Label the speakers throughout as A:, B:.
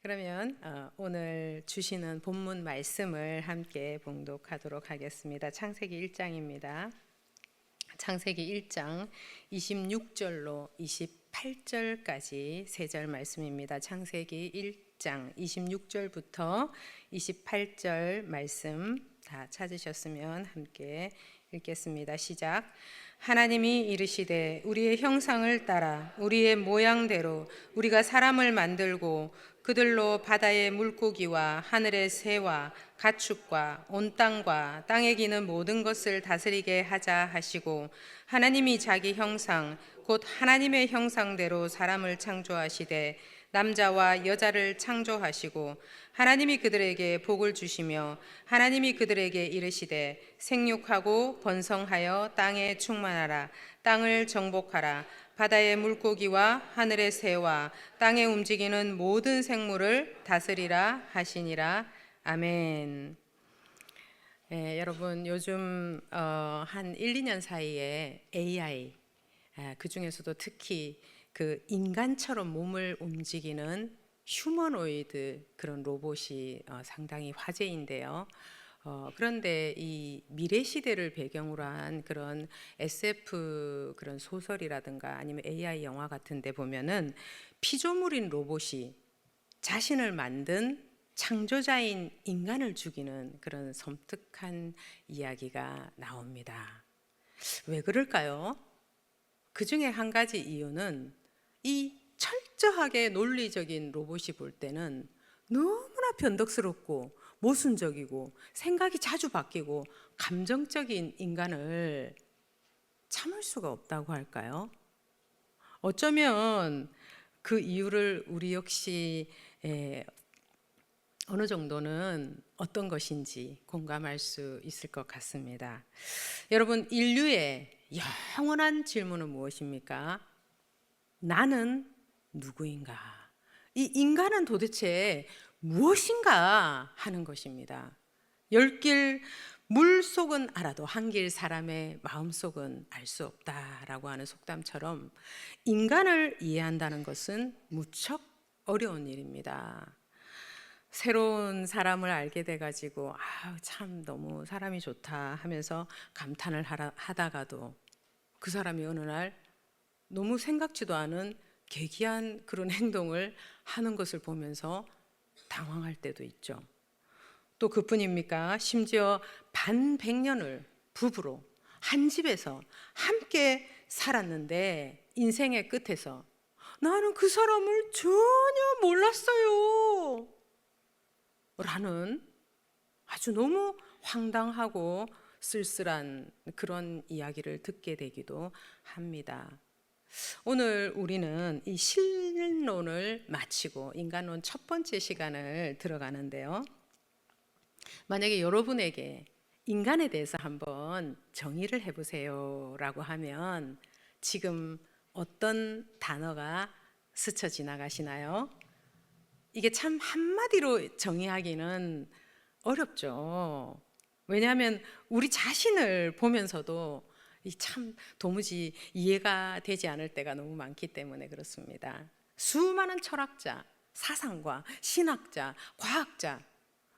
A: 그러면 오늘 주시는 본문 말씀을 함께 봉독하도록 하겠습니다. 창세기 1장입니다. 창세기 1장 26절로 28절까지 세 절 말씀입니다. 창세기 1장 26절부터 28절 말씀 다 찾으셨으면 함께 읽겠습니다. 시작. 하나님이 이르시되 우리의 형상을 따라 우리의 모양대로 우리가 사람을 만들고 그들로 바다의 물고기와 하늘의 새와 가축과 온 땅과 땅에 기는 모든 것을 다스리게 하자 하시고, 하나님이 자기 형상 곧 하나님의 형상대로 사람을 창조하시되 남자와 여자를 창조하시고, 하나님이 그들에게 복을 주시며 하나님이 그들에게 이르시되 생육하고 번성하여 땅에 충만하라. 땅을 정복하라. 바다의 물고기와 하늘의 새와 땅에 움직이는 모든 생물을 다스리라 하시니라. 아멘. 여러분 요즘 한 1, 2년 사이에 AI, 그 중에서도 특히 그 인간처럼 몸을 움직이는 휴머노이드 그런 로봇이 상당히 화제인데요. 그런데 이 미래 시대를 배경으로 한 그런 SF 그런 소설이라든가 아니면 AI 영화 같은 데 보면은 피조물인 로봇이 자신을 만든 창조자인 인간을 죽이는 그런 섬뜩한 이야기가 나옵니다. 왜 그럴까요? 그 중에 한 가지 이유는 이 철저하게 논리적인 로봇이 볼 때는 너무나 변덕스럽고 모순적이고 생각이 자주 바뀌고 감정적인 인간을 참을 수가 없다고 할까요? 어쩌면 그 이유를 우리 역시 어느 정도는 어떤 것인지 공감할 수 있을 것 같습니다. 여러분, 인류의 영원한 질문은 무엇입니까? 나는 누구인가? 이 인간은 도대체 무엇인가 하는 것입니다. 열길 물속은 알아도 한길 사람의 마음속은 알 수 없다라고 하는 속담처럼 인간을 이해한다는 것은 무척 어려운 일입니다. 새로운 사람을 알게 돼가지고 참 너무 사람이 좋다 하면서 감탄을 하다가도 그 사람이 어느 날 너무 생각지도 않은 괴기한 그런 행동을 하는 것을 보면서 당황할 때도 있죠. 또 그뿐입니까? 심지어 반백년을 부부로 한 집에서 함께 살았는데 인생의 끝에서 나는 그 사람을 전혀 몰랐어요 라는 아주 너무 황당하고 쓸쓸한 그런 이야기를 듣게 되기도 합니다. 오늘 우리는 이 신론을 마치고 인간론 첫 번째 시간을 들어가는데요. 만약에 여러분에게 인간에 대해서 한번 정의를 해보세요 라고 하면 지금 어떤 단어가 스쳐 지나가시나요? 이게 참 한마디로 정의하기는 어렵죠. 왜냐하면 우리 자신을 보면서도 참 도무지 이해가 되지 않을 때가 너무 많기 때문에 그렇습니다. 수많은 철학자, 사상가, 신학자, 과학자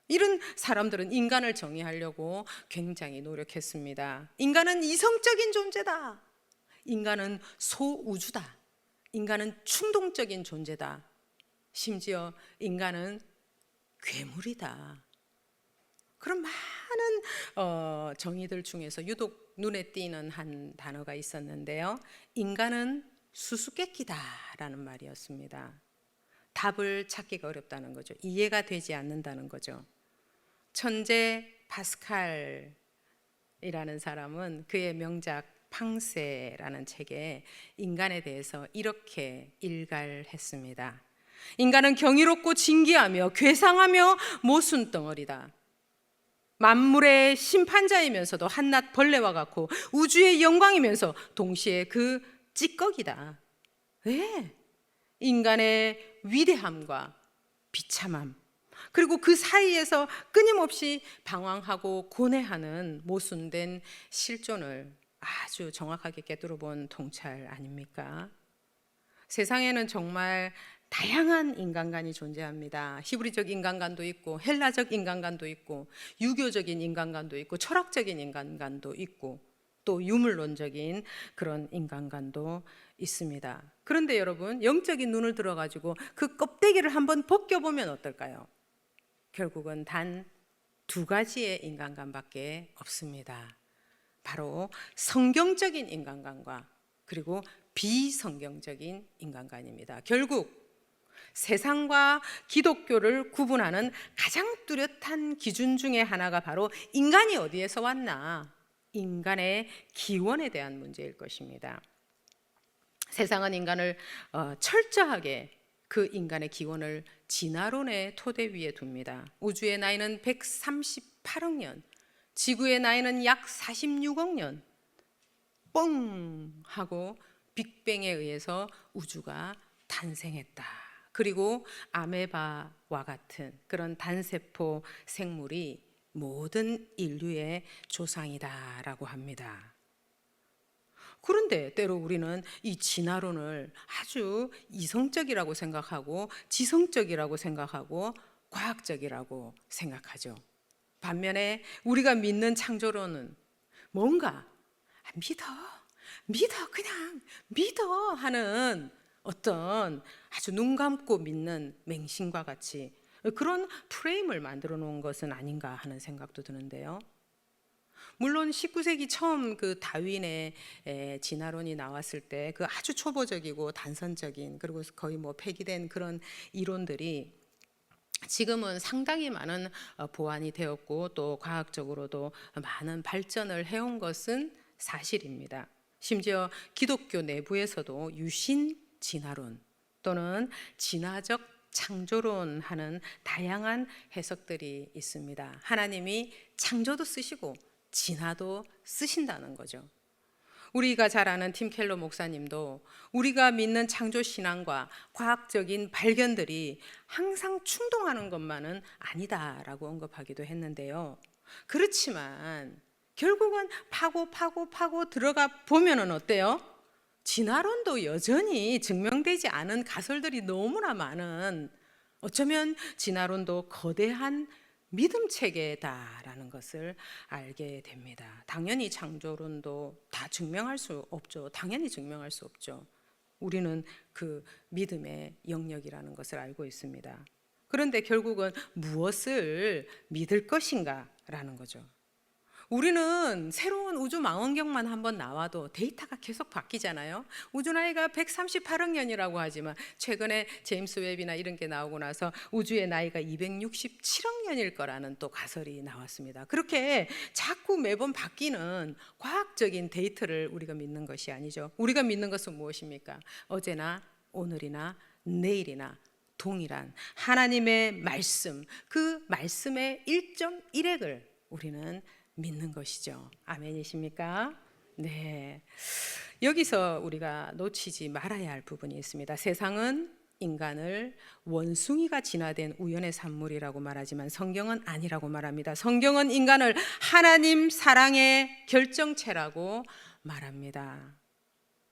A: 이런 사람들은 인간을 정의하려고 굉장히 노력했습니다. 인간은 이성적인 존재다. 인간은 소우주다. 인간은 충동적인 존재다. 심지어 인간은 괴물이다. 그런 많은 정의들 중에서 유독 눈에 띄는 한 단어가 있었는데요. 인간은 수수께끼다라는 말이었습니다. 답을 찾기가 어렵다는 거죠. 이해가 되지 않는다는 거죠. 천재 파스칼이라는 사람은 그의 명작 팡세라는 책에 인간에 대해서 이렇게 일갈했습니다. 인간은 경이롭고 진기하며 괴상하며 모순덩어리다. 만물의 심판자이면서도 한낱 벌레와 같고 우주의 영광이면서 동시에 그 찌꺼기다. 왜? 인간의 위대함과 비참함 그리고 그 사이에서 끊임없이 방황하고 고뇌하는 모순된 실존을 아주 정확하게 꿰뚫어 본 통찰 아닙니까? 세상에는 정말 다양한 인간관이 존재합니다. 히브리적 인간관도 있고 헬라적 인간관도 있고 유교적인 인간관도 있고 철학적인 인간관도 있고 또 유물론적인 그런 인간관도 있습니다. 그런데 여러분, 영적인 눈을 들어가지고 그 껍데기를 한번 벗겨보면 어떨까요? 결국은 단 두 가지의 인간관밖에 없습니다. 바로 성경적인 인간관과 그리고 비성경적인 인간관입니다. 결국 세상과 기독교를 구분하는 가장 뚜렷한 기준 중에 하나가 바로 인간이 어디에서 왔나, 인간의 기원에 대한 문제일 것입니다. 세상은 인간을 철저하게 그 인간의 기원을 진화론의 토대 위에 둡니다. 우주의 나이는 138억 년, 지구의 나이는 약 46억 년. 뻥 하고 빅뱅에 의해서 우주가 탄생했다. 그리고 아메바와 같은 그런 단세포 생물이 모든 인류의 조상이다라고 합니다. 그런데 때로 우리는 이 진화론을 아주 이성적이라고 생각하고 지성적이라고 생각하고 과학적이라고 생각하죠. 반면에 우리가 믿는 창조론은 뭔가 믿어 그냥 믿어 하는 어떤 아주 눈 감고 믿는 맹신과 같이 그런 프레임을 만들어 놓은 것은 아닌가 하는 생각도 드는데요. 물론 19세기 처음 그 다윈의 진화론이 나왔을 때 그 아주 초보적이고 단선적인 그리고 거의 뭐 폐기된 그런 이론들이 지금은 상당히 많은 보완이 되었고 또 과학적으로도 많은 발전을 해온 것은 사실입니다. 심지어 기독교 내부에서도 유신 진화론 또는 진화적 창조론 하는 다양한 해석들이 있습니다. 하나님이 창조도 쓰시고 진화도 쓰신다는 거죠. 우리가 잘 아는 팀 켈러 목사님도 우리가 믿는 창조 신앙과 과학적인 발견들이 항상 충동하는 것만은 아니다라고 언급하기도 했는데요. 그렇지만 결국은 파고 들어가 보면은 어때요? 진화론도 여전히 증명되지 않은 가설들이 너무나 많은, 어쩌면 진화론도 거대한 믿음 체계다라는 것을 알게 됩니다. 당연히 창조론도 다 증명할 수 없죠. 당연히 증명할 수 없죠. 우리는 그 믿음의 영역이라는 것을 알고 있습니다. 그런데 결국은 무엇을 믿을 것인가라는 거죠. 우리는 새로운 우주 망원경만 한번 나와도 데이터가 계속 바뀌잖아요. 우주 나이가 138억 년이라고 하지만 최근에 제임스 웹이나 이런 게 나오고 나서 우주의 나이가 267억 년일 거라는 또 가설이 나왔습니다. 그렇게 자꾸 매번 바뀌는 과학적인 데이터를 우리가 믿는 것이 아니죠. 우리가 믿는 것은 무엇입니까? 어제나 오늘이나 내일이나 동일한 하나님의 말씀, 그 말씀의 1.1핵을 우리는 믿는 것이죠. 아멘이십니까? 네. 여기서 우리가 놓치지 말아야 할 부분이 있습니다. 세상은 인간을 원숭이가 진화된 우연의 산물이라고 말하지만 성경은 아니라고 말합니다. 성경은 인간을 하나님 사랑의 결정체라고 말합니다.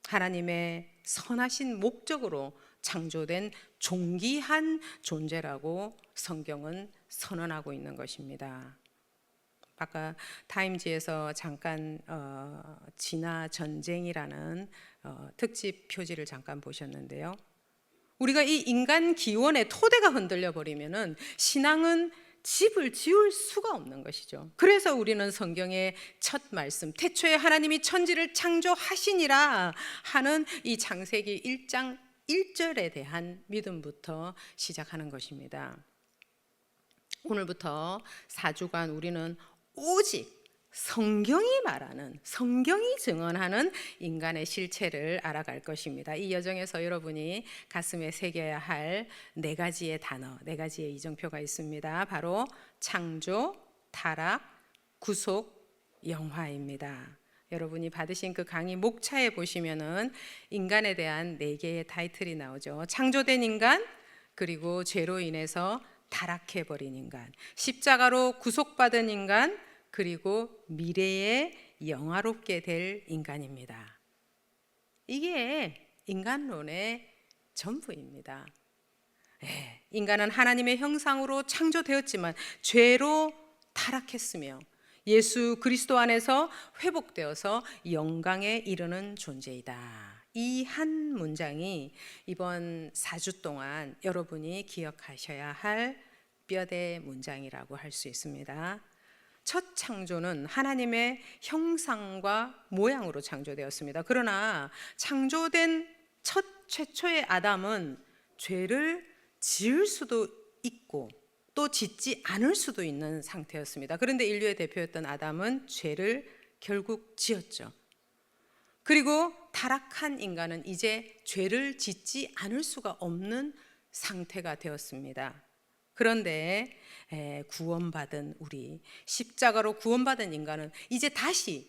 A: 하나님의 선하신 목적으로 창조된 존귀한 존재라고 성경은 선언하고 있는 것입니다. 아까 타임지에서 잠깐 진화 전쟁이라는 특집 표지를 잠깐 보셨는데요. 우리가 이 인간 기원의 토대가 흔들려 버리면은 신앙은 집을 지을 수가 없는 것이죠. 그래서 우리는 성경의 첫 말씀, 태초에 하나님이 천지를 창조하시니라 하는 이 창세기 1장 1절에 대한 믿음부터 시작하는 것입니다. 오늘부터 4주간 우리는 오직 성경이 말하는, 성경이 증언하는 인간의 실체를 알아갈 것입니다. 이 여정에서 여러분이 가슴에 새겨야 할 네 가지의 단어, 네 가지의 이정표가 있습니다. 바로 창조, 타락, 구속, 영화입니다. 여러분이 받으신 그 강의 목차에 보시면은 인간에 대한 네 개의 타이틀이 나오죠. 창조된 인간, 그리고 죄로 인해서 타락해버린 인간, 십자가로 구속받은 인간, 그리고 미래에 영화롭게 될 인간입니다. 이게 인간론의 전부입니다. 인간은 하나님의 형상으로 창조되었지만 죄로 타락했으며 예수 그리스도 안에서 회복되어서 영광에 이르는 존재이다. 이 한 문장이 이번 4주 동안 여러분이 기억하셔야 할 뼈대 문장이라고 할 수 있습니다. 첫 창조는 하나님의 형상과 모양으로 창조되었습니다. 그러나 창조된 첫 최초의 아담은 죄를 지을 수도 있고 또 짓지 않을 수도 있는 상태였습니다. 그런데 인류의 대표였던 아담은 죄를 결국 지었죠. 그리고 타락한 인간은 이제 죄를 짓지 않을 수가 없는 상태가 되었습니다. 그런데 구원받은 우리, 십자가로 구원받은 인간은 이제 다시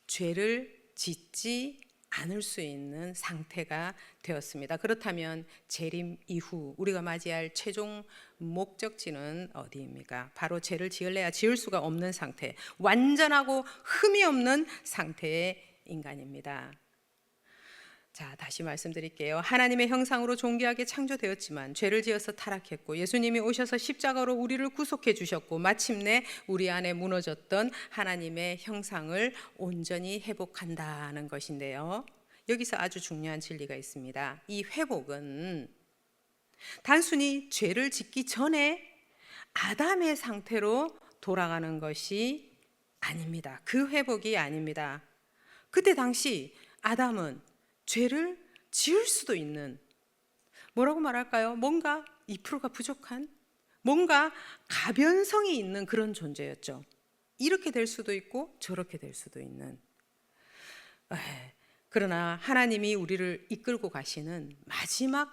A: 죄를 짓지 않을 수 있는 상태가 되었습니다. 그렇다면 재림 이후 우리가 맞이할 최종 목적지는 어디입니까? 바로 죄를 지을래야 지을 수가 없는 상태, 완전하고 흠이 없는 상태의 인간입니다. 자, 다시 말씀드릴게요. 하나님의 형상으로 존귀하게 창조되었지만 죄를 지어서 타락했고 예수님이 오셔서 십자가로 우리를 구속해 주셨고 마침내 우리 안에 무너졌던 하나님의 형상을 온전히 회복한다는 것인데요. 여기서 아주 중요한 진리가 있습니다. 이 회복은 단순히 죄를 짓기 전에 아담의 상태로 돌아가는 것이 아닙니다. 그 회복이 아닙니다. 그때 당시 아담은 죄를 지을 수도 있는, 뭐라고 말할까요? 뭔가 2%가 부족한, 뭔가 가변성이 있는 그런 존재였죠. 이렇게 될 수도 있고 저렇게 될 수도 있는. 그러나 하나님이 우리를 이끌고 가시는 마지막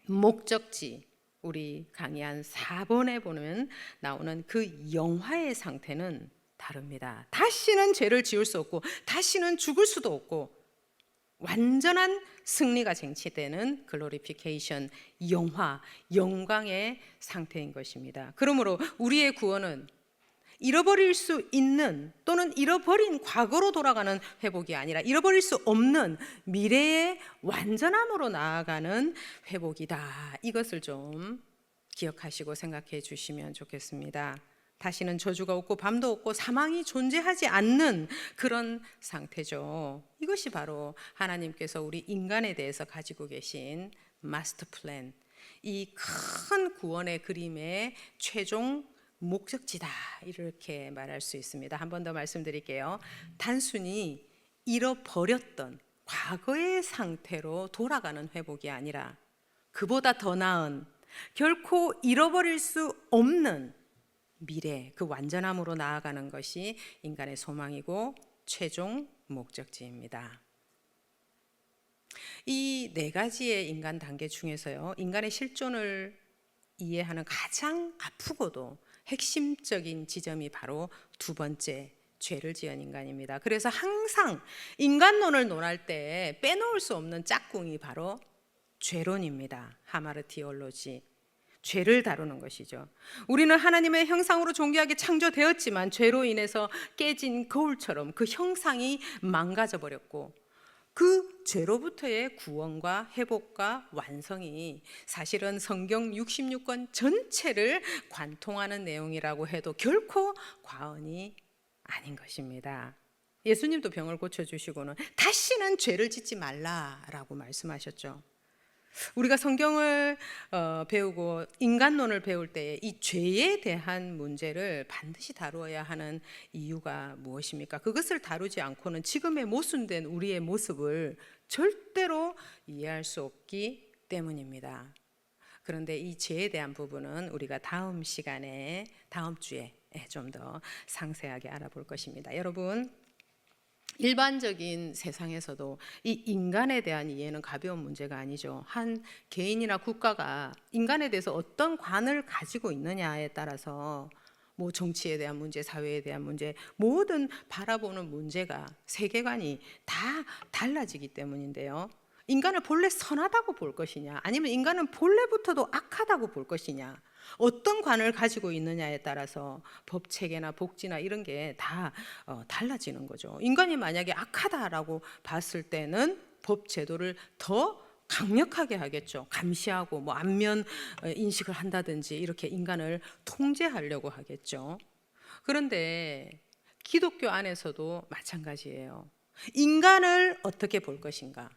A: 목적지, 우리 강의 한 4번에 보면 나오는 그 영화의 상태는 다릅니다. 다시는 죄를 지을 수 없고 다시는 죽을 수도 없고 완전한 승리가 쟁취되는 글로리피케이션, 영화, 영광의 상태인 것입니다. 그러므로 우리의 구원은 잃어버릴 수 있는 또는 잃어버린 과거로 돌아가는 회복이 아니라 잃어버릴 수 없는 미래의 완전함으로 나아가는 회복이다. 이것을 좀 기억하시고 생각해 주시면 좋겠습니다. 다시는 저주가 없고 밤도 없고 사망이 존재하지 않는 그런 상태죠. 이것이 바로 하나님께서 우리 인간에 대해서 가지고 계신 마스터 플랜, 이 큰 구원의 그림의 최종 목적지다, 이렇게 말할 수 있습니다. 한 번 더 말씀드릴게요. 단순히 잃어버렸던 과거의 상태로 돌아가는 회복이 아니라 그보다 더 나은, 결코 잃어버릴 수 없는 미래, 그 완전함으로 나아가는 것이 인간의 소망이고 최종 목적지입니다. 이 네 가지의 인간 단계 중에서요, 인간의 실존을 이해하는 가장 아프고도 핵심적인 지점이 바로 두 번째, 죄를 지은 인간입니다. 그래서 항상 인간론을 논할 때 빼놓을 수 없는 짝꿍이 바로 죄론입니다. 하마르티올로지, 죄를 다루는 것이죠. 우리는 하나님의 형상으로 존귀하게 창조되었지만 죄로 인해서 깨진 거울처럼 그 형상이 망가져 버렸고 그 죄로부터의 구원과 회복과 완성이 사실은 성경 66권 전체를 관통하는 내용이라고 해도 결코 과언이 아닌 것입니다. 예수님도 병을 고쳐주시고는 다시는 죄를 짓지 말라라고 말씀하셨죠. 우리가 성경을 배우고 인간론을 배울 때 이 죄에 대한 문제를 반드시 다루어야 하는 이유가 무엇입니까? 그것을 다루지 않고는 지금의 모순된 우리의 모습을 절대로 이해할 수 없기 때문입니다. 그런데 이 죄에 대한 부분은 우리가 다음 시간에, 다음 주에 좀 더 상세하게 알아볼 것입니다. 여러분, 일반적인 세상에서도 이 인간에 대한 이해는 가벼운 문제가 아니죠. 한 개인이나 국가가 인간에 대해서 어떤 관을 가지고 있느냐에 따라서 뭐 정치에 대한 문제, 사회에 대한 문제, 모든 바라보는 문제가, 세계관이 다 달라지기 때문인데요. 인간을 본래 선하다고 볼 것이냐, 아니면 인간은 본래부터도 악하다고 볼 것이냐, 어떤 관을 가지고 있느냐에 따라서 법 체계나 복지나 이런 게 다 달라지는 거죠. 인간이 만약에 악하다라고 봤을 때는 법 제도를 더 강력하게 하겠죠. 감시하고 뭐 안면 인식을 한다든지 이렇게 인간을 통제하려고 하겠죠. 그런데 기독교 안에서도 마찬가지예요. 인간을 어떻게 볼 것인가?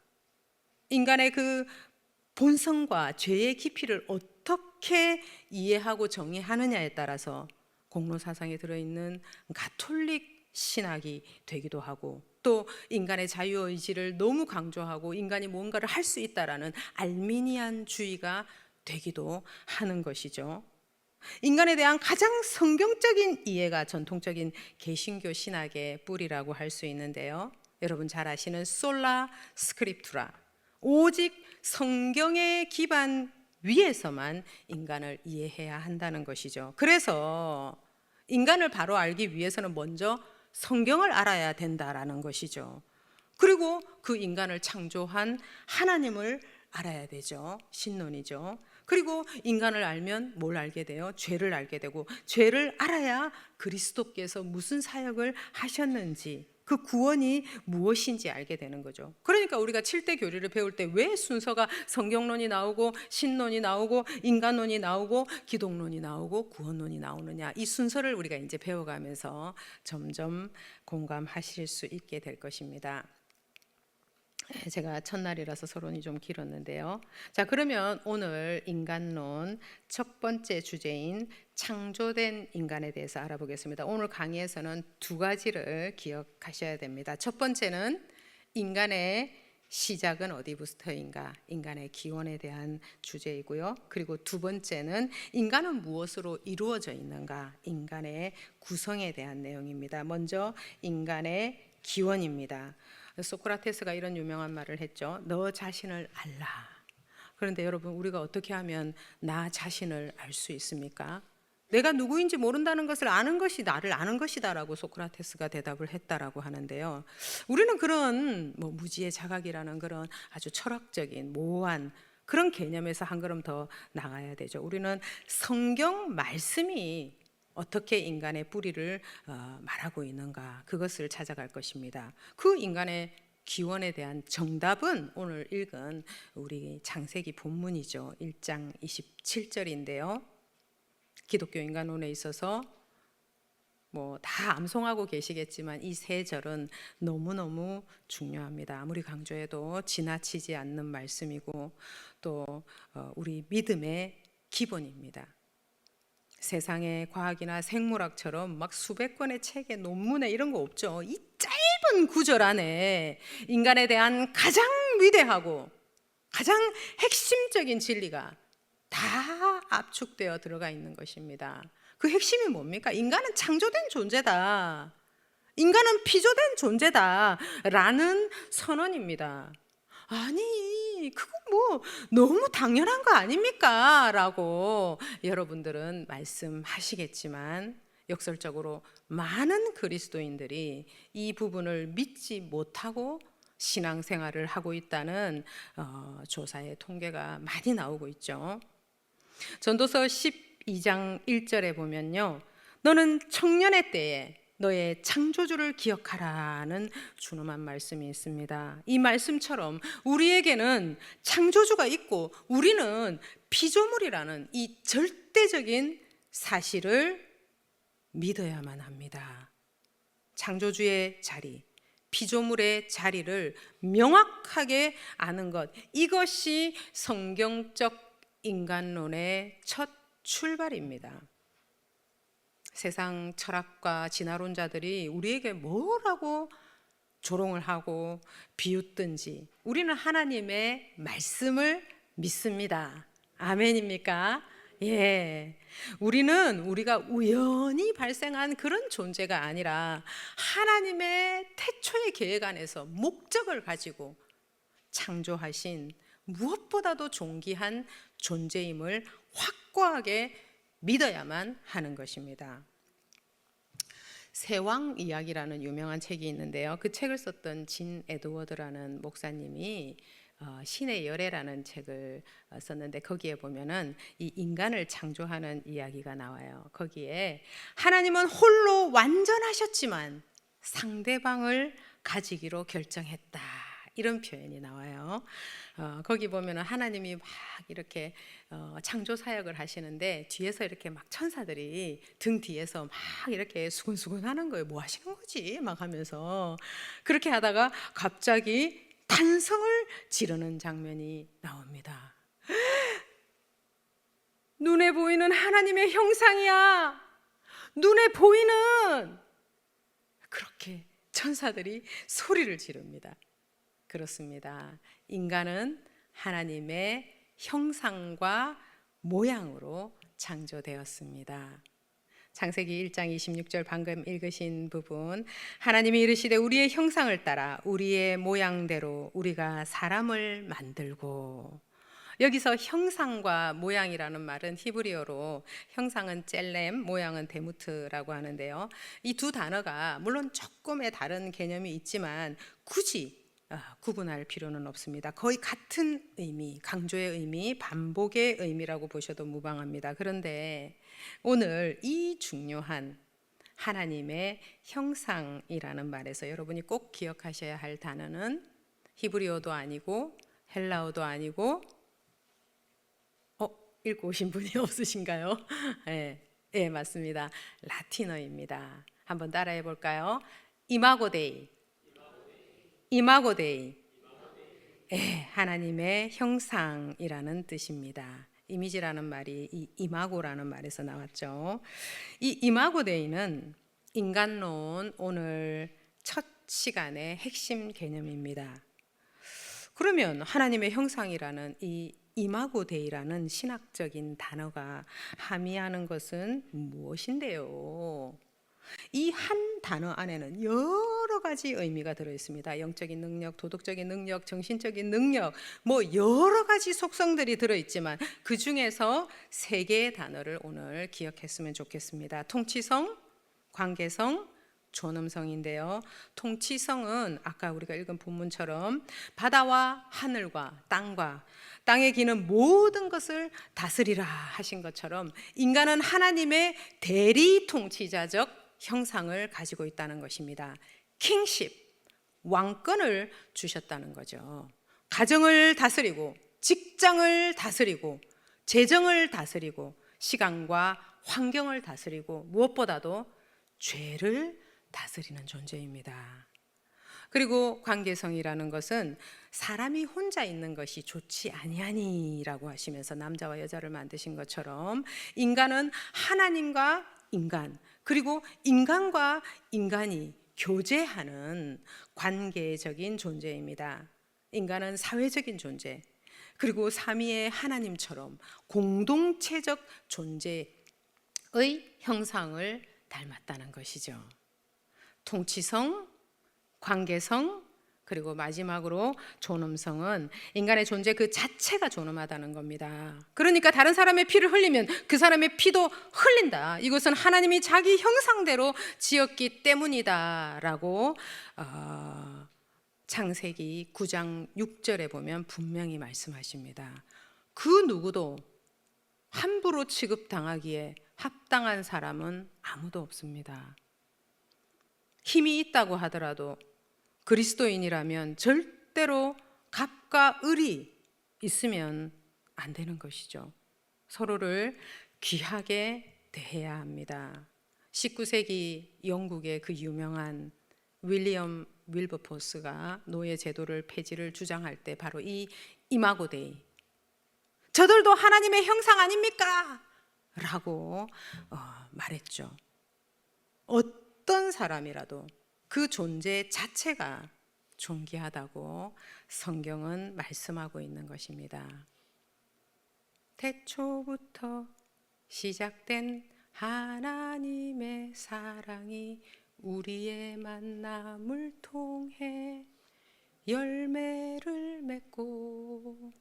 A: 인간의 그 본성과 죄의 깊이를 어떻게 이해하고 정의하느냐에 따라서 공로 사상에 들어있는 가톨릭 신학이 되기도 하고, 또 인간의 자유의지를 너무 강조하고 인간이 뭔가를 할 수 있다라는 알미니안주의가 되기도 하는 것이죠. 인간에 대한 가장 성경적인 이해가 전통적인 개신교 신학의 뿌리라고 할 수 있는데요. 여러분 잘 아시는 솔라 스크립투라, 오직 성경의 기반 위에서만 인간을 이해해야 한다는 것이죠. 그래서 인간을 바로 알기 위해서는 먼저 성경을 알아야 된다라는 것이죠. 그리고 그 인간을 창조한 하나님을 알아야 되죠. 신론이죠. 그리고 인간을 알면 뭘 알게 돼요? 죄를 알게 되고, 죄를 알아야 그리스도께서 무슨 사역을 하셨는지, 그 구원이 무엇인지 알게 되는 거죠. 그러니까 우리가 7대 교리를 배울 때 왜 순서가 성경론이 나오고 신론이 나오고 인간론이 나오고 기독론이 나오고 구원론이 나오느냐, 이 순서를 우리가 이제 배워가면서 점점 공감하실 수 있게 될 것입니다. 제가 첫날이라서 서론이 좀 길었는데요. 자, 그러면 오늘 인간론 첫 번째 주제인 창조된 인간에 대해서 알아보겠습니다. 오늘 강의에서는 두 가지를 기억하셔야 됩니다. 첫 번째는 인간의 시작은 어디부터인가, 인간의 기원에 대한 주제이고요. 그리고 두 번째는 인간은 무엇으로 이루어져 있는가, 인간의 구성에 대한 내용입니다. 먼저 인간의 기원입니다. 소크라테스가 이런 유명한 말을 했죠. 너 자신을 알라. 그런데 여러분, 우리가 어떻게 하면 나 자신을 알 수 있습니까? 내가 누구인지 모른다는 것을 아는 것이 나를 아는 것이다라고 소크라테스가 대답을 했다라고 하는데요. 우리는 그런 무지의 자각이라는 그런 아주 철학적인 모호한 그런 개념에서 한 걸음 더 나가야 되죠. 우리는 성경 말씀이 어떻게 인간의 뿌리를 말하고 있는가, 그것을 찾아갈 것입니다. 그 인간의 기원에 대한 정답은 오늘 읽은 우리 창세기 본문이죠. 1장 27절인데요. 기독교 인간론에 있어서 다 암송하고 계시겠지만 이 세 절은 너무너무 중요합니다. 아무리 강조해도 지나치지 않는 말씀이고 또 우리 믿음의 기본입니다. 세상의 과학이나 생물학처럼 막 수백 권의 책에 논문에 이런 거 없죠. 이 짧은 구절 안에 인간에 대한 가장 위대하고 가장 핵심적인 진리가 다 압축되어 들어가 있는 것입니다. 그 핵심이 뭡니까? 인간은 창조된 존재다, 인간은 피조된 존재다 라는 선언입니다. 아니, 그거 너무 당연한 거 아닙니까? 라고 여러분들은 말씀하시겠지만, 역설적으로 많은 그리스도인들이 이 부분을 믿지 못하고 신앙생활을 하고 있다는 조사의 통계가 많이 나오고 있죠. 전도서 12장 1절에 보면요, 너는 청년의 때에 너의 창조주를 기억하라는 준엄한 말씀이 있습니다. 이 말씀처럼 우리에게는 창조주가 있고 우리는 피조물이라는 이 절대적인 사실을 믿어야만 합니다. 창조주의 자리, 피조물의 자리를 명확하게 아는 것, 이것이 성경적 인간론의 첫 출발입니다. 세상 철학과 진화론자들이 우리에게 뭐라고 조롱을 하고 비웃든지 우리는 하나님의 말씀을 믿습니다. 아멘입니까? 예. 우리가 우연히 발생한 그런 존재가 아니라 하나님의 태초의 계획 안에서 목적을 가지고 창조하신 무엇보다도 존귀한 존재임을 확고하게 믿어야만 하는 것입니다. 세왕 이야기라는 유명한 책이 있는데요. 그 책을 썼던 진 에드워드라는 목사님이 신의 열애라는 책을 썼는데, 거기에 보면은 이 인간을 창조하는 이야기가 나와요. 거기에 하나님은 홀로 완전하셨지만 상대방을 가지기로 결정했다, 이런 표현이 나와요. 거기 보면은 하나님이 막 이렇게 창조 사역을 하시는데 뒤에서 이렇게 막 천사들이 등 뒤에서 막 이렇게 수근수근 하는 거예요. 뭐 하시는 거지? 막 하면서 그렇게 하다가 갑자기 탄성을 지르는 장면이 나옵니다. 눈에 보이는 하나님의 형상이야. 눈에 보이는, 그렇게 천사들이 소리를 지릅니다. 그렇습니다. 인간은 하나님의 형상과 모양으로 창조되었습니다. 창세기 1장 26절 방금 읽으신 부분, 하나님이 이르시되 우리의 형상을 따라 우리의 모양대로 우리가 사람을 만들고, 여기서 형상과 모양이라는 말은 히브리어로 형상은 젤렘, 모양은 데무트라고 하는데요. 이 두 단어가 물론 조금의 다른 개념이 있지만 굳이 구분할 필요는 없습니다. 거의 같은 의미, 강조의 의미, 반복의 의미라고 보셔도 무방합니다. 그런데 오늘 이 중요한 하나님의 형상이라는 말에서 여러분이 꼭 기억하셔야 할 단어는 히브리어도 아니고 헬라어도 아니고, 읽고 오신 분이 없으신가요? 네, 맞습니다. 라틴어입니다. 한번 따라해 볼까요? 이마고데이. 이마고데이. 하나님의 형상이라는 뜻입니다. 이미지라는 말이 이 이마고라는 말에서 나왔죠. 이 이마고데이는 인간론 오늘 첫 시간의 핵심 개념입니다. 그러면 하나님의 형상이라는 이 이마고데이라는 신학적인 단어가 함의하는 것은 무엇인데요? 이 한 단어 안에는 여러 가지 의미가 들어 있습니다. 영적인 능력, 도덕적인 능력, 정신적인 능력, 뭐 여러 가지 속성들이 들어 있지만 그 중에서 세 개의 단어를 오늘 기억했으면 좋겠습니다. 통치성, 관계성, 존엄성인데요. 통치성은 아까 우리가 읽은 본문처럼 바다와 하늘과 땅과 땅에 기는 모든 것을 다스리라 하신 것처럼 인간은 하나님의 대리 통치자적 형상을 가지고 있다는 것입니다. 킹십, 왕권을 주셨다는 거죠. 가정을 다스리고, 직장을 다스리고, 재정을 다스리고, 시간과 환경을 다스리고, 무엇보다도 죄를 다스리는 존재입니다. 그리고 관계성이라는 것은 사람이 혼자 있는 것이 좋지 아니하니라고 하시면서 남자와 여자를 만드신 것처럼 인간은 하나님과 인간, 그리고 인간과 인간이 교제하는 관계적인 존재입니다. 인간은 사회적인 존재, 그리고 삼위의 하나님처럼 공동체적 존재의 형상을 닮았다는 것이죠. 통치성, 관계성, 그리고 마지막으로 존엄성은 인간의 존재 그 자체가 존엄하다는 겁니다. 그러니까 다른 사람의 피를 흘리면 그 사람의 피도 흘린다. 이것은 하나님이 자기 형상대로 지었기 때문이다 라고 창세기 9장 6절에 보면 분명히 말씀하십니다. 그 누구도 함부로 취급당하기에 합당한 사람은 아무도 없습니다. 힘이 있다고 하더라도 그리스도인이라면 절대로 갑과 을이 있으면 안 되는 것이죠. 서로를 귀하게 대해야 합니다. 19세기 영국의 그 유명한 윌리엄 윌버포스가 노예 제도를 폐지를 주장할 때 바로 이 이마고데이, 저들도 하나님의 형상 아닙니까? 라고 말했죠. 어떤 사람이라도 그 존재 자체가 존귀하다고 성경은 말씀하고 있는 것입니다. 태초부터 시작된 하나님의 사랑이 우리의 만남을 통해 열매를 맺고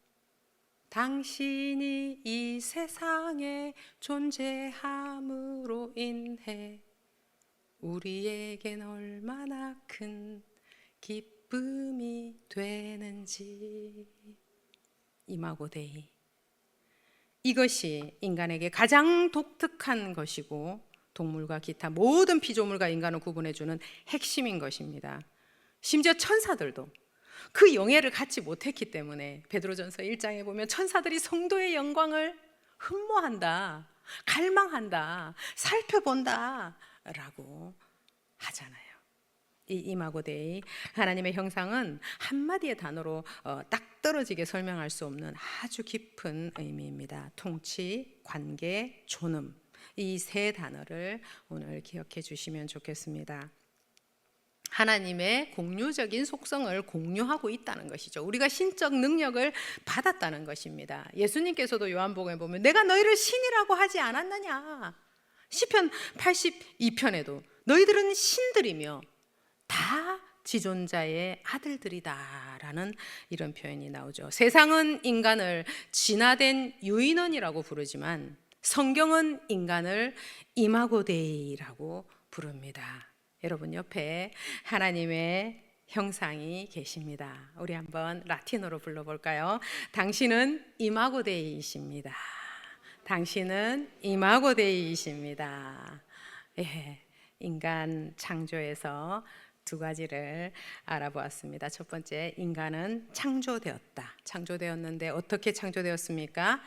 A: 당신이 이 세상에 존재함으로 인해 우리에겐 얼마나 큰 기쁨이 되는지. 이마고데이, 이것이 인간에게 가장 독특한 것이고 동물과 기타 모든 피조물과 인간을 구분해주는 핵심인 것입니다. 심지어 천사들도 그 영예를 갖지 못했기 때문에 베드로전서 1장에 보면 천사들이 성도의 영광을 흠모한다, 갈망한다, 살펴본다 라고 하잖아요. 이 이마고데이, 하나님의 형상은 한마디의 단어로 딱 떨어지게 설명할 수 없는 아주 깊은 의미입니다. 통치, 관계, 존엄, 이 세 단어를 오늘 기억해 주시면 좋겠습니다. 하나님의 공유적인 속성을 공유하고 있다는 것이죠. 우리가 신적 능력을 받았다는 것입니다. 예수님께서도 요한복음에 보면 내가 너희를 신이라고 하지 않았느냐, 시편 82편에도 너희들은 신들이며 다 지존자의 아들들이다라는 이런 표현이 나오죠. 세상은 인간을 진화된 유인원이라고 부르지만 성경은 인간을 이마고데이라고 부릅니다. 여러분 옆에 하나님의 형상이 계십니다. 우리 한번 라틴어로 불러볼까요? 당신은 이마고데이이십니다. 당신은 이마고데이이십니다. 예, 인간 창조에서 두 가지를 알아보았습니다. 첫 번째, 인간은 창조되었다. 창조되었는데 어떻게 창조되었습니까?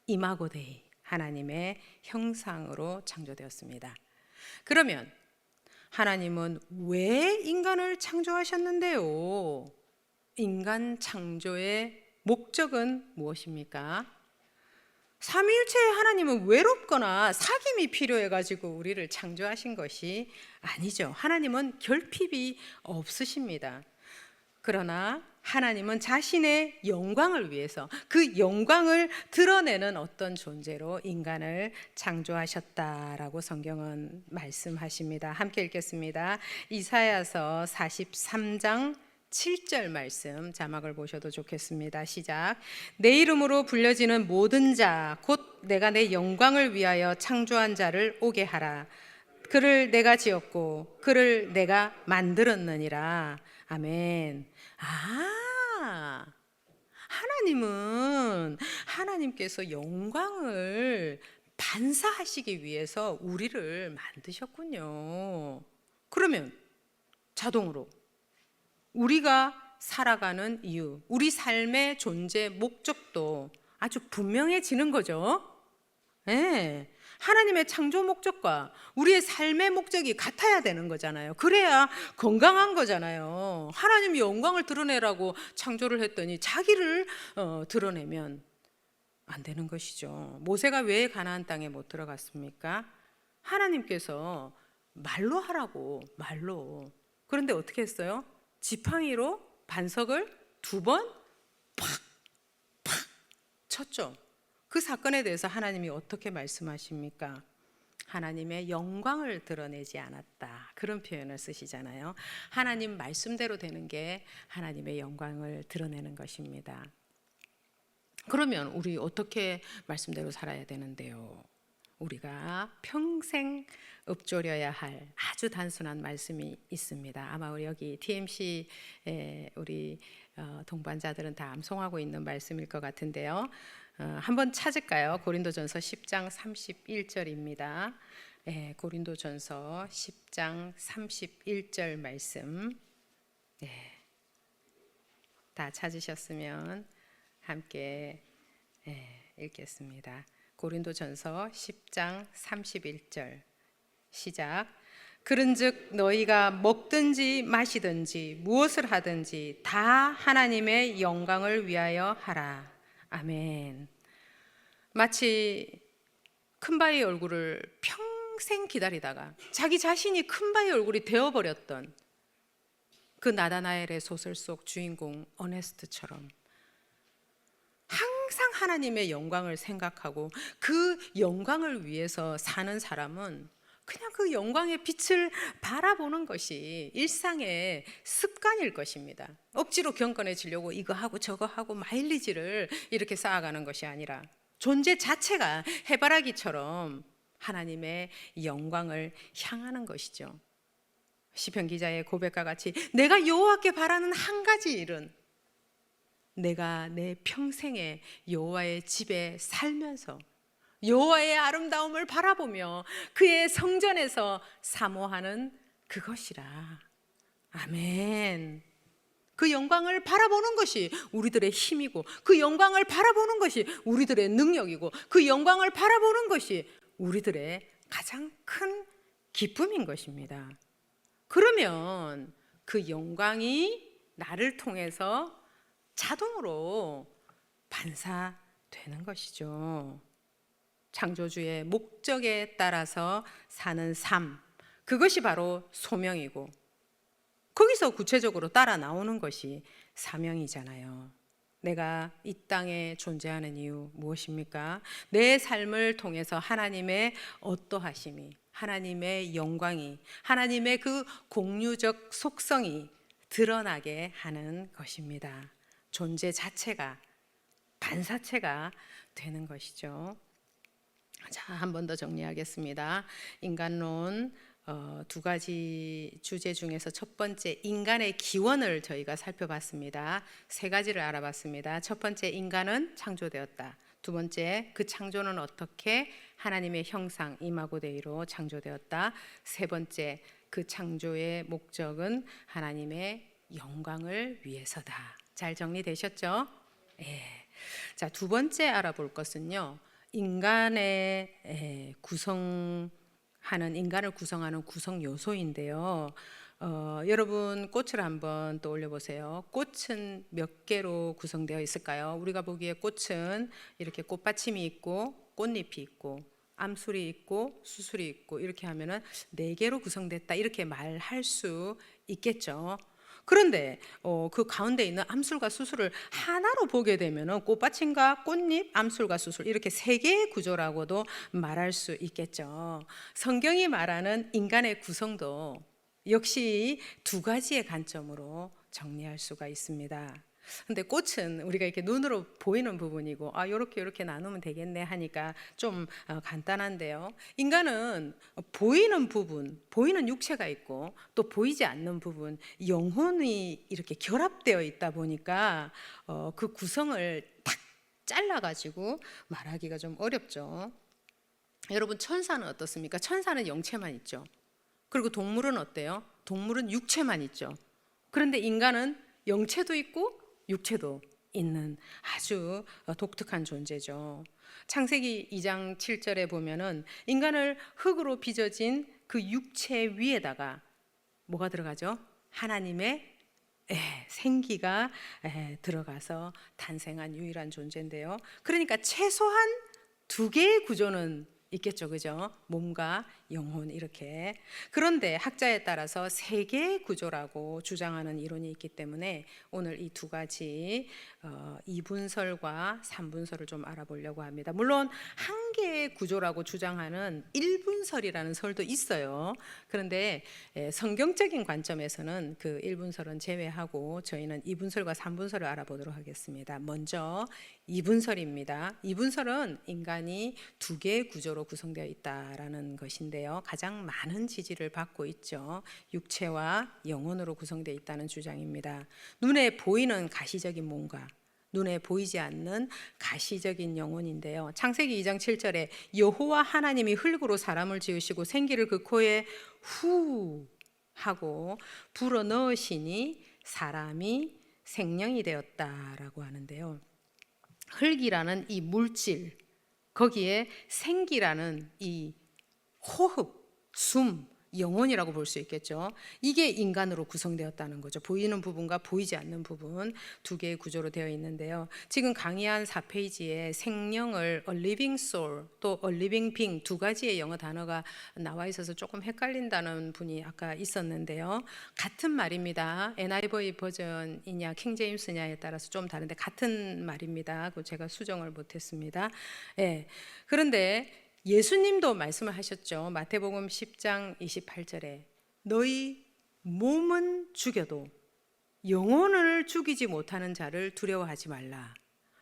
A: 이마고데이, 하나님의 형상으로 창조되었습니다. 그러면 하나님은 왜 인간을 창조하셨는데요? 인간 창조의 목적은 무엇입니까? 삼위일체의 하나님은 외롭거나 사귐이 필요해가지고 우리를 창조하신 것이 아니죠. 하나님은 결핍이 없으십니다. 그러나 하나님은 자신의 영광을 위해서 그 영광을 드러내는 어떤 존재로 인간을 창조하셨다라고 성경은 말씀하십니다. 함께 읽겠습니다. 이사야서 43장 7절 말씀 자막을 보셔도 좋겠습니다. 시작. 내 이름으로 불려지는 모든 자 곧 내가 내 영광을 위하여 창조한 자를 오게 하라. 그를 내가 지었고 그를 내가 만들었느니라. 아멘. 하나님께서 영광을 반사하시기 위해서 우리를 만드셨군요. 그러면 자동으로 우리가 살아가는 이유, 우리 삶의 존재 목적도 아주 분명해지는 거죠. 네. 하나님의 창조 목적과 우리의 삶의 목적이 같아야 되는 거잖아요. 그래야 건강한 거잖아요. 하나님이 영광을 드러내라고 창조를 했더니 자기를 드러내면 안 되는 것이죠. 모세가 왜 가나안 땅에 못 들어갔습니까? 하나님께서 말로 하라고, 말로. 그런데 어떻게 했어요? 지팡이로 반석을 2번 팍 쳤죠. 그 사건에 대해서 하나님이 어떻게 말씀하십니까? 하나님의 영광을 드러내지 않았다, 그런 표현을 쓰시잖아요. 하나님 말씀대로 되는 게 하나님의 영광을 드러내는 것입니다. 그러면 우리 어떻게 말씀대로 살아야 되는데요? 우리가 평생 읊조려야 할 아주 단순한 말씀이 있습니다. 아마 우리 여기 TMC 우리 동반자들은 다 암송하고 있는 말씀일 것 같은데요. 한번 찾을까요? 고린도전서 10장 31절입니다. 고린도전서 10장 31절 말씀. 다 찾으셨으면 함께 읽겠습니다. 고린도전서 10장 31절 시작. 그런즉 너희가 먹든지 마시든지 무엇을 하든지 다 하나님의 영광을 위하여 하라. 아멘. 마치 큰바의 얼굴을 평생 기다리다가 자기 자신이 큰바의 얼굴이 되어버렸던 그 나다나엘의 소설 속 주인공 어네스트처럼 항상 하나님의 영광을 생각하고 그 영광을 위해서 사는 사람은 그냥 그 영광의 빛을 바라보는 것이 일상의 습관일 것입니다. 억지로 경건해지려고 이거 하고 저거 하고 마일리지를 이렇게 쌓아가는 것이 아니라 존재 자체가 해바라기처럼 하나님의 영광을 향하는 것이죠. 시편 기자의 고백과 같이 내가 여호와께 바라는 한 가지 일은 내가 내 평생에 여호와의 집에 살면서 여호와의 아름다움을 바라보며 그의 성전에서 사모하는 그것이라. 아멘. 그 영광을 바라보는 것이 우리들의 힘이고, 그 영광을 바라보는 것이 우리들의 능력이고, 그 영광을 바라보는 것이 우리들의 가장 큰 기쁨인 것입니다. 그러면 그 영광이 나를 통해서 자동으로 반사되는 것이죠. 창조주의 목적에 따라서 사는 삶, 그것이 바로 소명이고, 거기서 구체적으로 따라 나오는 것이 사명이잖아요. 내가 이 땅에 존재하는 이유 무엇입니까? 내 삶을 통해서 하나님의 어떠하심이, 하나님의 영광이, 하나님의 그 공유적 속성이 드러나게 하는 것입니다. 존재 자체가, 반사체가 되는 것이죠. 자, 한 번 더 정리하겠습니다. 인간론 두 가지 주제 중에서 첫 번째, 인간의 기원을 저희가 살펴봤습니다. 세 가지를 알아봤습니다. 첫 번째, 인간은 창조되었다. 두 번째, 그 창조는 어떻게 하나님의 형상 이마고데이로 창조되었다. 세 번째, 그 창조의 목적은 하나님의 영광을 위해서다. 잘 정리되셨죠? 예. 자, 두 번째 알아볼 것은요, 인간을 구성하는 구성 요소인데요. 여러분, 꽃을 한번 떠올려 보세요. 꽃은 몇 개로 구성되어 있을까요? 우리가 보기에 꽃은 이렇게 꽃받침이 있고 꽃잎이 있고 암술이 있고 수술이 있고 이렇게 하면은 4개로 구성됐다, 이렇게 말할 수 있겠죠. 그런데 그 가운데 있는 암술과 수술을 하나로 보게 되면 꽃받침과 꽃잎, 암술과 수술, 이렇게 3개의 구조라고도 말할 수 있겠죠. 성경이 말하는 인간의 구성도 역시 2가지의 관점으로 정리할 수가 있습니다. 근데 꽃은 우리가 이렇게 눈으로 보이는 부분이고, 요렇게 나누면 되겠네 하니까 좀 간단한데요. 인간은 보이는 부분, 보이는 육체가 있고 또 보이지 않는 부분, 영혼이 이렇게 결합되어 있다 보니까 그 구성을 탁 잘라가지고 말하기가 좀 어렵죠. 여러분, 천사는 어떻습니까? 천사는 영체만 있죠. 그리고 동물은 어때요? 동물은 육체만 있죠. 그런데 인간은 영체도 있고 육체도 있는 아주 독특한 존재죠. 창세기 2장 7절에 보면은 인간을 흙으로 빚어진 그 육체 위에다가 뭐가 들어가죠? 하나님의 생기가 들어가서 탄생한 유일한 존재인데요. 그러니까 최소한 2개의 구조는 있겠죠, 그죠? 몸과 영혼, 이렇게. 그런데 학자에 따라서 3개의 구조라고 주장하는 이론이 있기 때문에 오늘 이 2가지 2분설과 3분설을 좀 알아보려고 합니다. 물론 한 개의 구조라고 주장하는 1분설이라는 설도 있어요. 그런데 성경적인 관점에서는 그 1분설은 제외하고 저희는 2분설과 3분설을 알아보도록 하겠습니다. 먼저 2분설입니다. 2분설은 인간이 2개의 구조로 구성되어 있다라는 것인데요. 가장 많은 지지를 받고 있죠. 육체와 영혼으로 구성되어 있다는 주장입니다. 눈에 보이는 가시적인 몸과 눈에 보이지 않는 가시적인 영혼인데요. 창세기 2장 7절에 여호와 하나님이 흙으로 사람을 지으시고 생기를 그 코에 후 하고 불어 넣으시니 사람이 생명이 되었다라고 하는데요. 흙이라는 이 물질, 거기에 생기라는 이 호흡, 숨, 영혼이라고 볼 수 있겠죠. 이게 인간으로 구성되었다는 거죠. 보이는 부분과 보이지 않는 부분 2개의 구조로 되어 있는데요. 지금 강의한 4페이지에 생명을 a living soul 또 a living being 2가지의 영어 단어가 나와 있어서 조금 헷갈린다는 분이 아까 있었는데요. 같은 말입니다. NIV 버전이냐 킹제임스냐에 따라서 좀 다른데 같은 말입니다. 그거 제가 수정을 못했습니다. 그런데 예수님도 말씀을 하셨죠. 마태복음 10장 28절에 너희 몸은 죽여도 영혼을 죽이지 못하는 자를 두려워하지 말라.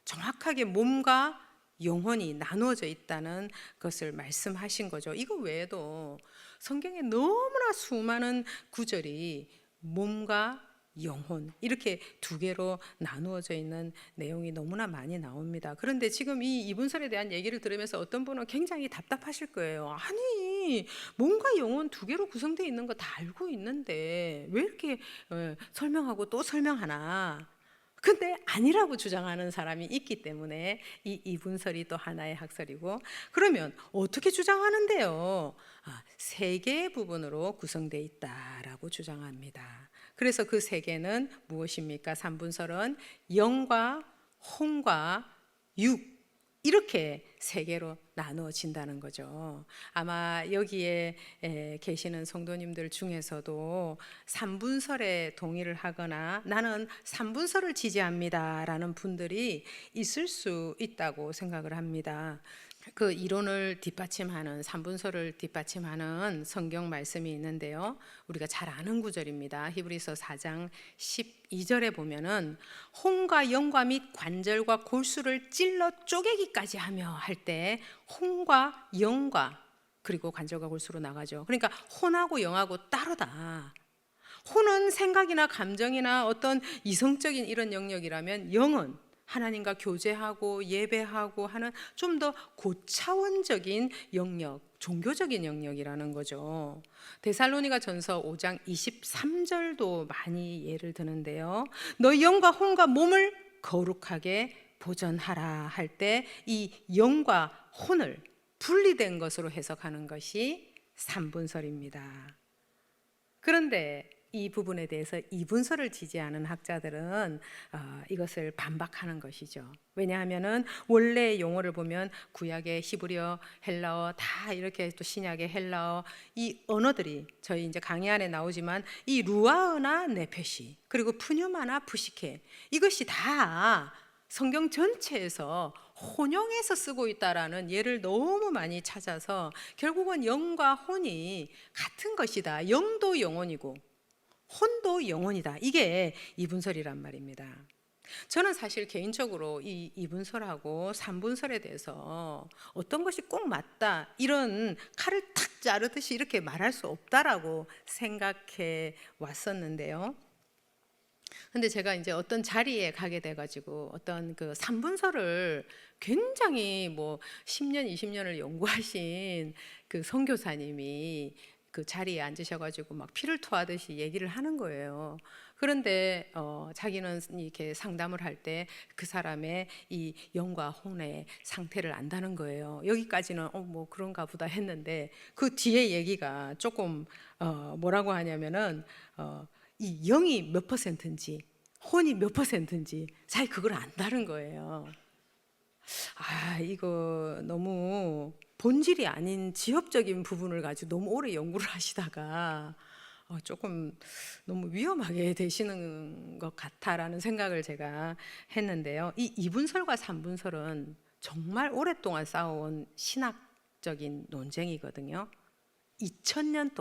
A: 정확하게 몸과 영혼이 나누어져 있다는 것을 말씀하신 거죠. 이거 외에도 성경에 너무나 수많은 구절이 몸과 영혼, 이렇게 두 개로 나누어져 있는 내용이 너무나 많이 나옵니다. 그런데 지금 이 이분설에 대한 얘기를 들으면서 어떤 분은 굉장히 답답하실 거예요. 아니, 몸과 영혼 두 개로 구성되어 있는 거 다 알고 있는데 왜 이렇게 설명하고 또 설명하나? 근데 아니라고 주장하는 사람이 있기 때문에 이 이분설이 또 하나의 학설이고, 그러면 어떻게 주장하는데요? 세 개의 부분으로 구성되어 있다라고 주장합니다. 그래서 그 세 개는 무엇입니까? 삼분설은 영과 혼과 육, 이렇게 세 개로 나누어진다는 거죠. 아마 여기에 계시는 성도님들 중에서도 삼분설에 동의를 하거나 나는 삼분설을 지지합니다라는 분들이 있을 수 있다고 생각을 합니다. 그 이론을 뒷받침하는, 삼분설을 뒷받침하는 성경 말씀이 있는데요, 우리가 잘 아는 구절입니다. 히브리서 4장 12절에 보면은 혼과 영과 및 관절과 골수를 찔러 쪼개기까지 하며 할 때 혼과 영과 그리고 관절과 골수로 나가죠. 그러니까 혼하고 영하고 따로다. 혼은 생각이나 감정이나 어떤 이성적인 이런 영역이라면, 영은 하나님과 교제하고 예배하고 하는 좀 더 고차원적인 영역, 종교적인 영역이라는 거죠. 데살로니가 전서 5장 23절도 많이 예를 드는데요, 너희 영과 혼과 몸을 거룩하게 보전하라 할 때 이 영과 혼을 분리된 것으로 해석하는 것이 삼분설입니다. 그런데 이 부분에 대해서 이분설을 지지하는 학자들은 이것을 반박하는 것이죠. 왜냐하면은 원래 용어를 보면 구약의 히브리어, 헬라어, 다 이렇게 또 신약의 헬라어, 이 언어들이 저희 이제 강의 안에 나오지만 이 루아어나 네페시 그리고 푸뉴마나 푸시케, 이것이 다 성경 전체에서 혼용해서 쓰고 있다라는 예를 너무 많이 찾아서 결국은 영과 혼이 같은 것이다. 영도 영혼이고 혼도 영혼이다. 이게 이분설이란 말입니다. 저는 사실 개인적으로 이 이분설하고 삼분설에 대해서 어떤 것이 꼭 맞다, 이런 칼을 탁 자르듯이 이렇게 말할 수 없다라고 생각해 왔었는데요. 근데 제가 이제 어떤 자리에 가게 돼가지고 어떤 그 삼분설을 굉장히 뭐 10년, 20년을 연구하신 그 선교사님이 그 자리에 앉으셔가지고 막 피를 토하듯이 얘기를 하는 거예요. 그런데 자기는 이렇게 상담을 할 때 그 사람의 이 영과 혼의 상태를 안다는 거예요. 여기까지는 뭐 그런가 보다 했는데 그 뒤에 얘기가 조금 뭐라고 하냐면은 이 영이 몇 퍼센트인지 혼이 몇 퍼센트인지 잘 그걸 안다는 거예요. 이거 너무 본질이 아닌 지엽적인 부분을 가지고 너무 오래 연구를 하시다가 조금 너무 위험하게 되시는 것 같다라는 생각을 제가 했는데요. 이 이분설과 삼분설은 정말 오랫동안 싸워온 신학적인 논쟁이거든요. 2000년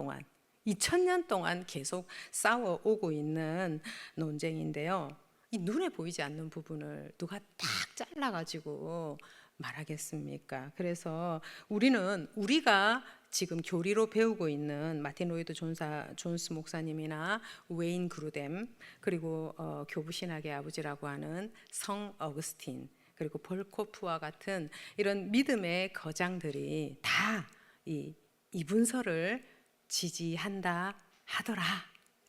A: 동안 계속 싸워오고 있는 논쟁인데요, 이 눈에 보이지 않는 부분을 누가 딱 잘라가지고 말하겠습니까? 그래서 우리가 지금 교리로 배우고 있는 마틴 로이드 존스 목사님이나 웨인 그루뎀, 그리고 교부신학의 아버지라고 하는 성 어거스틴, 그리고 볼코프와 같은 이런 믿음의 거장들이 다 이 이분설을 지지한다 하더라,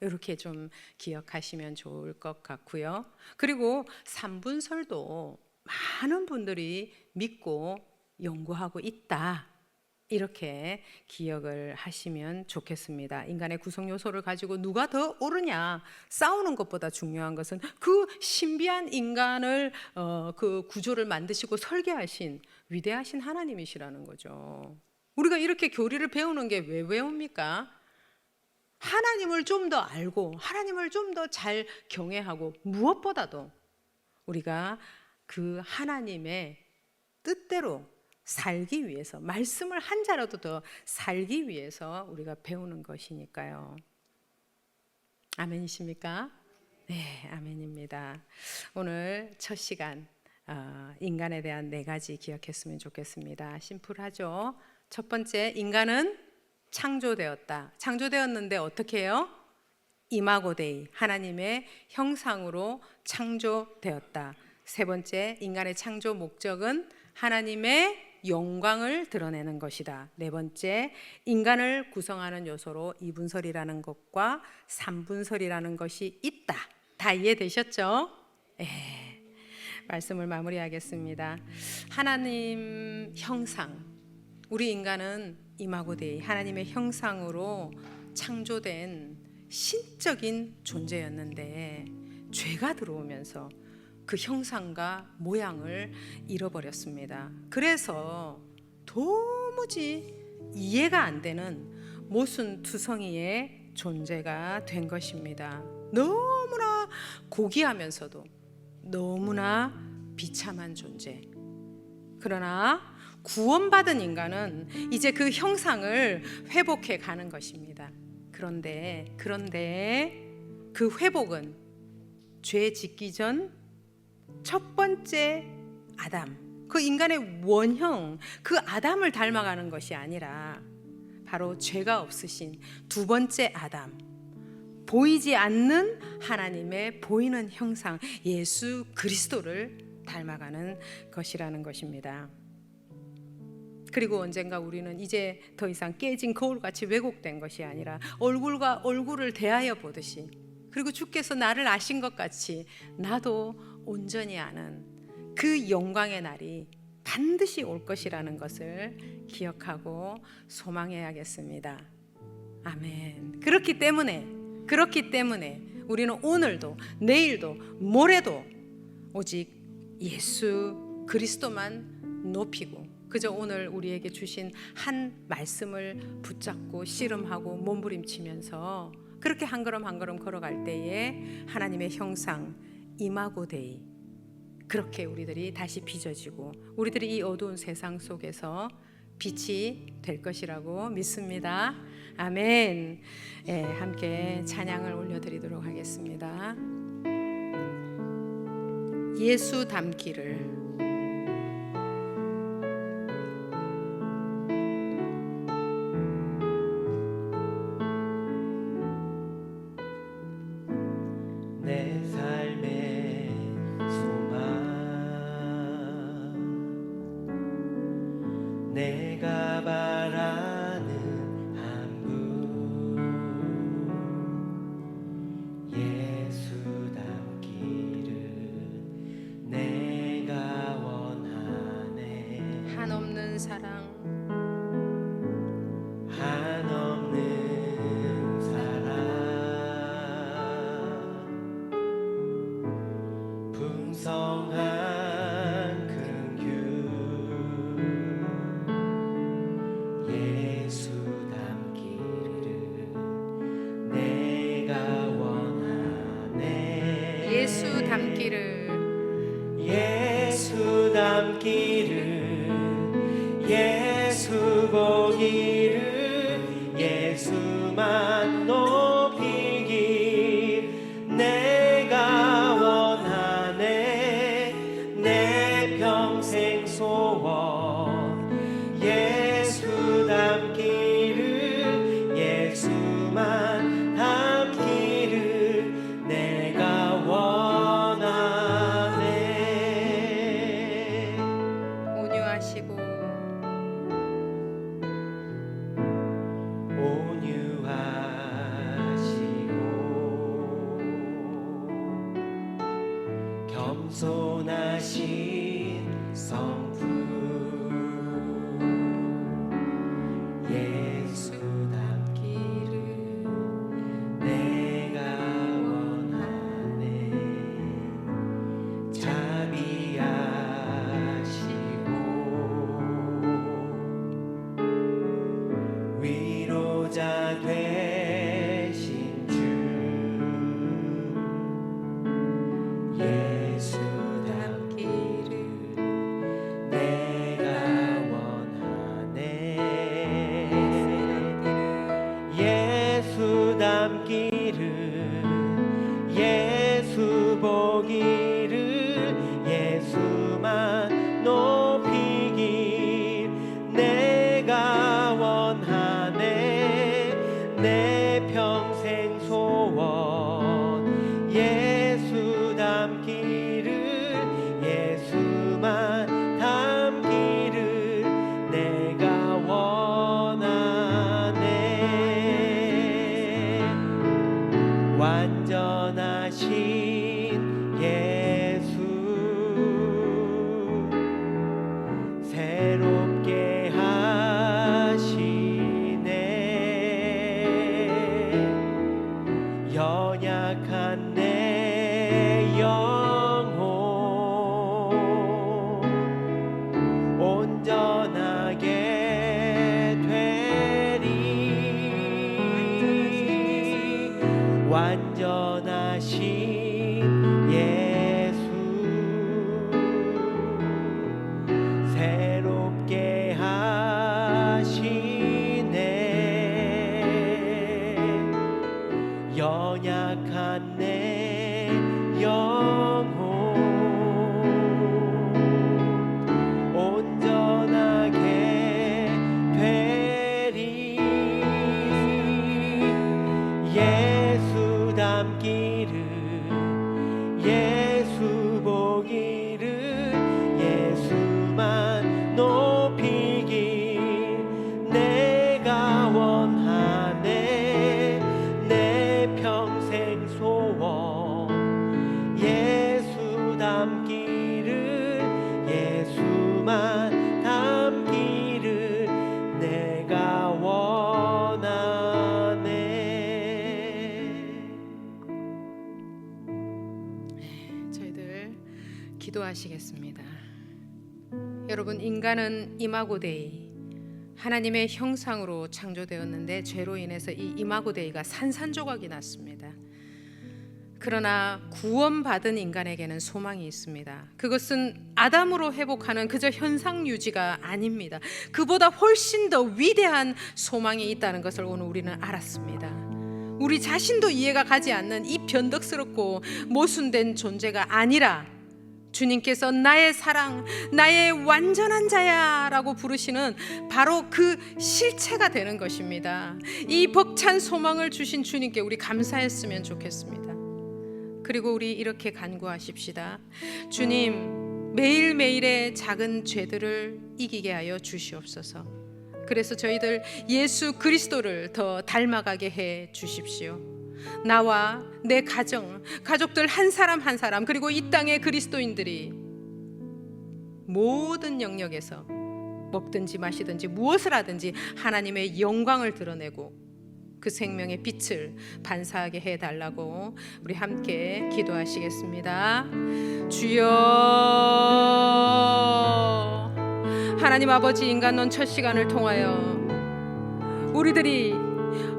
A: 이렇게 좀 기억하시면 좋을 것 같고요. 그리고 삼분설도 많은 분들이 믿고 연구하고 있다, 이렇게 기억을 하시면 좋겠습니다. 인간의 구성 요소를 가지고 누가 더 옳으냐 싸우는 것보다 중요한 것은 그 신비한 인간을 그 구조를 만드시고 설계하신 위대하신 하나님이시라는 거죠. 우리가 이렇게 교리를 배우는 게 왜 배웁니까? 하나님을 좀 더 알고 하나님을 좀 더 잘 경외하고, 무엇보다도 우리가 그 하나님의 뜻대로 살기 위해서, 말씀을 한 자라도 더 살기 위해서 우리가 배우는 것이니까요. 아멘이십니까? 네, 아멘입니다. 오늘 첫 시간 인간에 대한 4가지 기억했으면 좋겠습니다. 심플하죠? 첫 번째, 인간은 창조되었다. 창조되었는데 어떻게 해요? 이마고데이, 하나님의 형상으로 창조되었다. 세 번째, 인간의 창조 목적은 하나님의 영광을 드러내는 것이다. 네 번째, 인간을 구성하는 요소로 이분설이라는 것과 삼분설이라는 것이 있다. 다 이해되셨죠? 말씀을 마무리하겠습니다. 하나님 형상, 우리 인간은 이마고데이, 하나님의 형상으로 창조된 신적인 존재였는데 죄가 들어오면서 그 형상과 모양을 잃어버렸습니다. 그래서 도무지 이해가 안 되는 모순투성이의 존재가 된 것입니다. 너무나 고귀하면서도 너무나 비참한 존재. 그러나 구원받은 인간은 이제 그 형상을 회복해 가는 것입니다. 그런데 그 회복은 죄 짓기 전 첫 번째 아담, 그 인간의 원형, 그 아담을 닮아가는 것이 아니라 바로 죄가 없으신 두 번째 아담, 보이지 않는 하나님의 보이는 형상 예수 그리스도를 닮아가는 것이라는 것입니다. 그리고 언젠가 우리는 이제 더 이상 깨진 거울같이 왜곡된 것이 아니라 얼굴과 얼굴을 대하여 보듯이, 그리고 주께서 나를 아신 것 같이 나도 온전히 아는 그 영광의 날이 반드시 올 것이라는 것을 기억하고 소망해야겠습니다. 아멘. 그렇기 때문에 우리는 오늘도 내일도 모레도 오직 예수 그리스도만 높이고 그저 오늘 우리에게 주신 한 말씀을 붙잡고 씨름하고 몸부림치면서 그렇게 한 걸음 한 걸음 걸어갈 때에 하나님의 형상 이마고데이, 그렇게 우리들이 다시 빚어지고 우리들이 이 어두운 세상 속에서 빛이 될 것이라고 믿습니다. 아멘. 함께 찬양을 올려드리도록 하겠습니다. 예수 닮기를.
B: 내 삶의 소망, 내가 바라는 한 분, 예수 닮기를 내가 원하네.
A: 한없는 사랑,
B: 한없는 사랑, 풍성한 긍휼, 예수 닮기를 내가 원하네.
A: 예수 닮기를,
B: 예수 닮기를, 예수 보기를, 예수만 높이길 내가 원하네. 내 평생 소원, 예수 닮기를, 예수만 닮기를 내가 원하네.
A: 온유하시고
B: 온유하시고 겸손하신 성품, 예수 닮기를 내가 원하네. 자비하시고 위로자 되신 주, 예수 닮기를 내가 원하네. 예수 닮기를, 예수 보기를, 예수만 높이길 내가 원하네. 내 평생 소원, 담기를 예수만 담기를 내가 원하네. 완전하신 예수 새롭게 하시네. 연약한 내 영혼 온전하게 되리. 완전하신 예수 새롭게 하시네. 연약한 내 영혼 온전하게 되리. 예수 담기를 예수 보기를 예수만 높이길 내가 원하네. 내 평생 소원 예수 담기를 예수만 담기를 내가 원하네.
A: 저희들 기도하시겠습니다. 여러분, 인간은 이마고데이, 하나님의 형상으로 창조되었는데 죄로 인해서 이 이마고데이가 산산조각이 났습니다. 그러나 구원받은 인간에게는 소망이 있습니다. 그것은 아담으로 회복하는 그저 현상 유지가 아닙니다. 그보다 훨씬 더 위대한 소망이 있다는 것을 오늘 우리는 알았습니다. 우리 자신도 이해가 가지 않는 이 변덕스럽고 모순된 존재가 아니라 주님께서 나의 사랑, 나의 완전한 자야 라고 부르시는 바로 그 실체가 되는 것입니다. 이 벅찬 소망을 주신 주님께 우리 감사했으면 좋겠습니다. 그리고 우리 이렇게 간구하십시다. 주님, 매일매일의 작은 죄들을 이기게 하여 주시옵소서. 그래서 저희들 예수 그리스도를 더 닮아가게 해 주십시오. 나와 내 가정, 가족들 한 사람 한 사람, 그리고 이 땅의 그리스도인들이 모든 영역에서 먹든지 마시든지 무엇을 하든지 하나님의 영광을 드러내고 그 생명의 빛을 반사하게 해달라고 우리 함께 기도하시겠습니다. 주여, 하나님 아버지, 인간론 첫 시간을 통하여 우리들이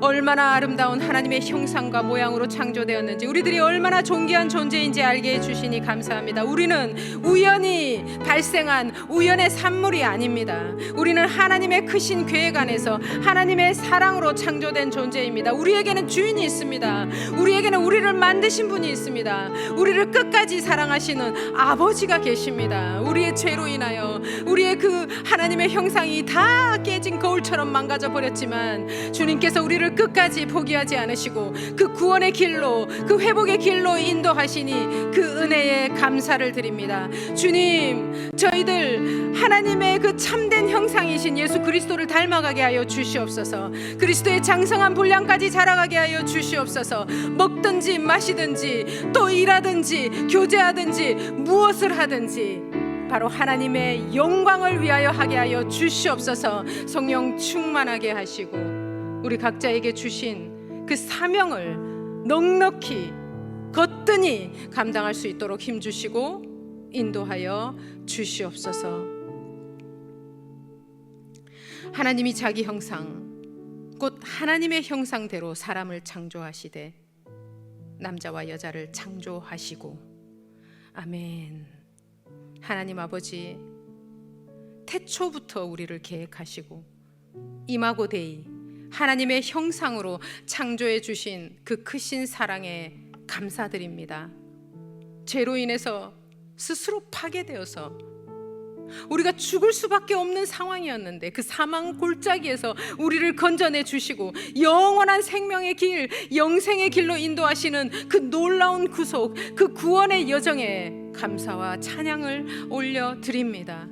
A: 얼마나 아름다운 하나님의 형상과 모양으로 창조되었는지, 우리들이 얼마나 존귀한 존재인지 알게 해주시니 감사합니다. 우리는 우연히 발생한 우연의 산물이 아닙니다. 우리는 하나님의 크신 계획 안에서 하나님의 사랑으로 창조된 존재입니다. 우리에게는 주인이 있습니다. 우리에게는 우리를 만드신 분이 있습니다. 우리를 끝까지 사랑하시는 아버지가 계십니다. 우리의 죄로 인하여 우리의 그 하나님의 형상이 다 깨진 거울처럼 망가져 버렸지만 주님께서 우리를 끝까지 포기하지 않으시고 그 구원의 길로, 그 회복의 길로 인도하시니 그 은혜에 감사를 드립니다. 주님, 저희들 하나님의 그 참된 형상이신 예수 그리스도를 닮아가게 하여 주시옵소서. 그리스도의 장성한 분량까지 자라가게 하여 주시옵소서. 먹든지 마시든지 또 일하든지 교제하든지 무엇을 하든지 바로 하나님의 영광을 위하여 하게 하여 주시옵소서. 성령 충만하게 하시고 우리 각자에게 주신 그 사명을 넉넉히 거뜬히 감당할 수 있도록 힘주시고 인도하여 주시옵소서. 하나님이 자기 형상, 곧 하나님의 형상대로 사람을 창조하시되 남자와 여자를 창조하시고, 아멘. 하나님 아버지, 태초부터 우리를 계획하시고 이마고데이, 하나님의 형상으로 창조해 주신 그 크신 사랑에 감사드립니다. 죄로 인해서 스스로 파괴되어서 우리가 죽을 수밖에 없는 상황이었는데 그 사망 골짜기에서 우리를 건져내 주시고 영원한 생명의 길, 영생의 길로 인도하시는 그 놀라운 구속, 그 구원의 여정에 감사와 찬양을 올려드립니다.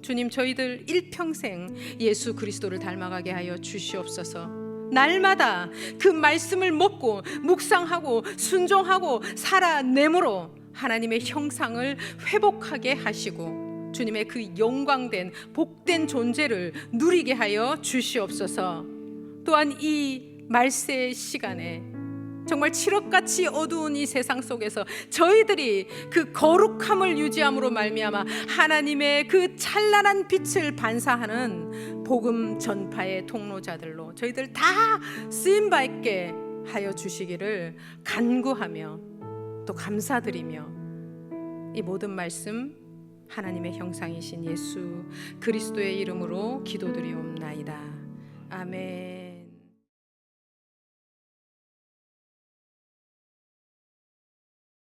A: 주님, 저희들 일평생 예수 그리스도를 닮아가게 하여 주시옵소서. 날마다 그 말씀을 먹고 묵상하고 순종하고 살아내므로 하나님의 형상을 회복하게 하시고 주님의 그 영광된 복된 존재를 누리게 하여 주시옵소서. 또한 이 말세의 시간에 정말 칠흑같이 어두운 이 세상 속에서 저희들이 그 거룩함을 유지함으로 말미암아 하나님의 그 찬란한 빛을 반사하는 복음 전파의 통로자들로 저희들 다 쓰임받게 하여 주시기를 간구하며 또 감사드리며 이 모든 말씀 하나님의 형상이신 예수 그리스도의 이름으로 기도드리옵나이다. 아멘.